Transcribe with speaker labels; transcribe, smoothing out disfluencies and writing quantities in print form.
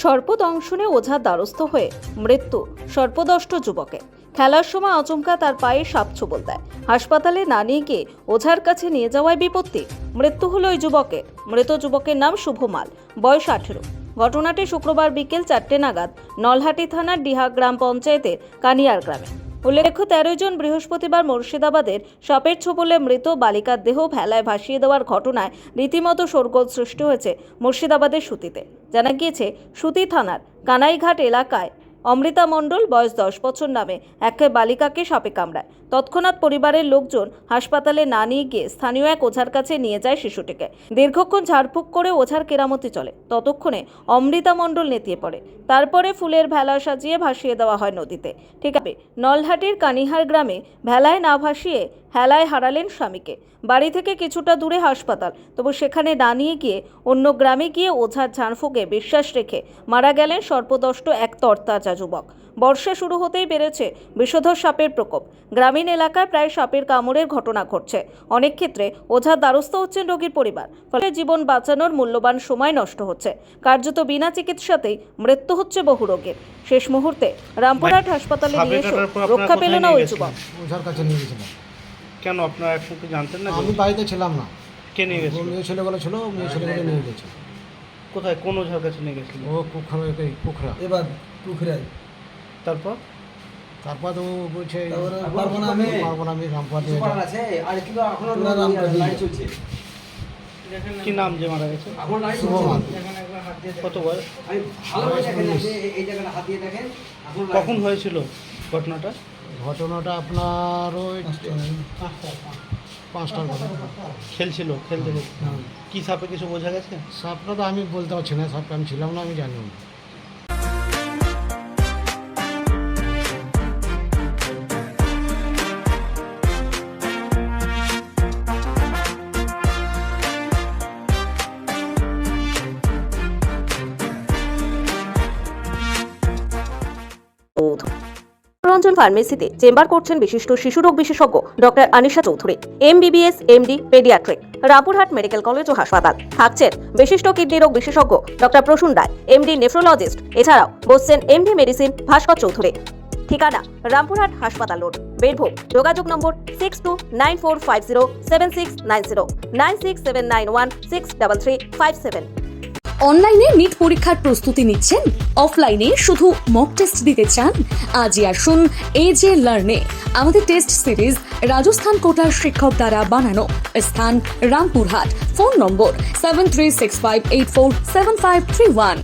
Speaker 1: সর্পদংশনে ওঝার দ্বারস্থ হয়ে মৃত্যু সর্পদষ্ট যুবকের। খেলার সময় আচমকা তার পায়ে সাপ ছোবল দেয়। হাসপাতালে না নিয়ে গিয়ে ওঝার কাছে নিয়ে যাওয়ায় বিপত্তি। মৃত্যু হলো ওই যুবকের। মৃত যুবকের নাম শুভ মাল, বয়স 18। ঘটনাটি শুক্রবার বিকেল 4টে নাগাদ নলহাটি থানার ডিহা গ্রাম পঞ্চায়েতের কানিয়ার গ্রামে। উল্লেখ্য 13 জন বৃহস্পতিবার মুর্শিদাবাদের সাপের ছোবলে মৃত বালিকার দেহ ভেলায় ভাসিয়ে দেওয়ার ঘটনায় রীতিমতো শোরগোল সৃষ্টি হয়েছে মুর্শিদাবাদের সুতিতে। জানা গিয়েছে, সুতি থানার কানাইঘাট এলাকায় অমৃতা মণ্ডল বয়স 10 বছর নামে এক বালিকাকে সাপে কামড়ায়। তৎক্ষণাৎ পরিবারের লোকজন হাসপাতালে না নিয়ে গিয়ে স্থানীয় এক ওঝার কাছে নিয়ে যায় শিশুটিকে। দীর্ঘক্ষণ ঝাড়ফুঁক করে ওঝার কেরামতি চলে। ততক্ষণে অমৃতা মণ্ডল নেতিয়ে পড়ে। তারপরে ফুলের ভেলা সাজিয়ে ভাসিয়ে দেওয়া হয় নদীতে। ঠিক আছে, নলহাটির কানিহার গ্রামে ভেলায় না ভাসিয়ে হেলায় হারালেন স্বামীকে। বাড়ি থেকে কিছুটা দূরে হাসপাতাল, তবু সেখানে না নিয়ে গিয়ে অন্য গ্রামে গিয়ে ওঝার ঝাড়ফুঁকে বিশ্বাস রেখে মারা গেলেন সর্পদষ্ট এক তরতাজা যুবক। বর্ষা শুরু হতেই বেড়েছে বিষধর সাপের প্রকোপ। গ্রামীণ এলাকায় প্রায় সাপের কামড়ের ঘটনা ঘটছে। অনেক ক্ষেত্রে ওঝার দ্বারস্থ হচ্ছেন রোগীর পরিবার, ফলে জীবন বাঁচানোর মূল্যবান সময় নষ্ট হচ্ছে। কার্যত বিনা চিকিৎসাতেই মৃত্যু হচ্ছে বহু রোগীর। শেষ মুহূর্তে রামপুরহাট হাসপাতালে নিয়ে এসে রক্ষা পেল না ওই যুবক।
Speaker 2: ওঝার কাছে নিয়ে গেছিলাম।
Speaker 3: কেন আপনারা এখন কি জানতেন না?
Speaker 2: আমি বাড়িতে ছিলাম না।
Speaker 3: কে নিয়ে গেছিল?
Speaker 2: মেয়ে ছেলেগুলো ছিল, মেয়ে ছেলেগুলো নিয়ে গেছে।
Speaker 3: কোথায়, কোন ওঝার কাছে নিয়ে গেছিল?
Speaker 2: ও পোখরা।
Speaker 4: এবার পুকুরে
Speaker 3: তারপর
Speaker 2: তারপর তো ও বলছে
Speaker 4: পারবো না আমি
Speaker 2: রামপুর দিয়ে যাবো।
Speaker 4: আছে আর কি এখনো লাইট চলছে।
Speaker 3: কি নাম যে মারা গেছে?
Speaker 4: এখন লাইট
Speaker 2: শুভ
Speaker 4: চলছে।
Speaker 2: মাল।
Speaker 3: কত বয়স?
Speaker 4: আমি ভালোভাবে দেখেন, এই জায়গাটা হাত দিয়ে দেখেন। এখন
Speaker 3: কখন হয়েছিল ঘটনাটা?
Speaker 2: ঘটনাটা আপনার ওই 5টার কথা।
Speaker 3: খেলছিল, খেলতে খেলতে। কি সাপে কিছু বোঝা গেছে?
Speaker 2: সাপটা তো আমি বলতে পারছি না, সাপটা আমি ছিলাম না, আমি জানি না।
Speaker 1: রঞ্জন ফার্মেসিতে চেম্বার করছেন বিশিষ্ট শিশুরোগ বিশেষজ্ঞ doctor Anisha Chowdhury, MBBS MD paediatric, Rampurhat medical college ও হাসপাতাল। থাকছেন বিশিষ্ট কিডনি রোগ বিশেষজ্ঞ doctor Prasun Roy, MD nephrologist. এছাড়াও বসছেন MD মেডিসিন ভাস্কর চৌধুরী। ঠিকানা রামপুরহাট হাসপাতাল রোড, বীরভূম। যোগাযোগ নম্বর 6294507690, 9679163357।
Speaker 5: অনলাইনে নিট পরীক্ষার প্রস্তুতি নিচ্ছেন? অফলাইনে শুধু মক টেস্ট দিতে চান? আজই আসুন AJ লার্নে। আমাদের টেস্ট সিরিজ রাজস্থান কোটার শিক্ষক দ্বারা বানানো। স্থান রামপুরহাট। ফোন নম্বর 7365847531।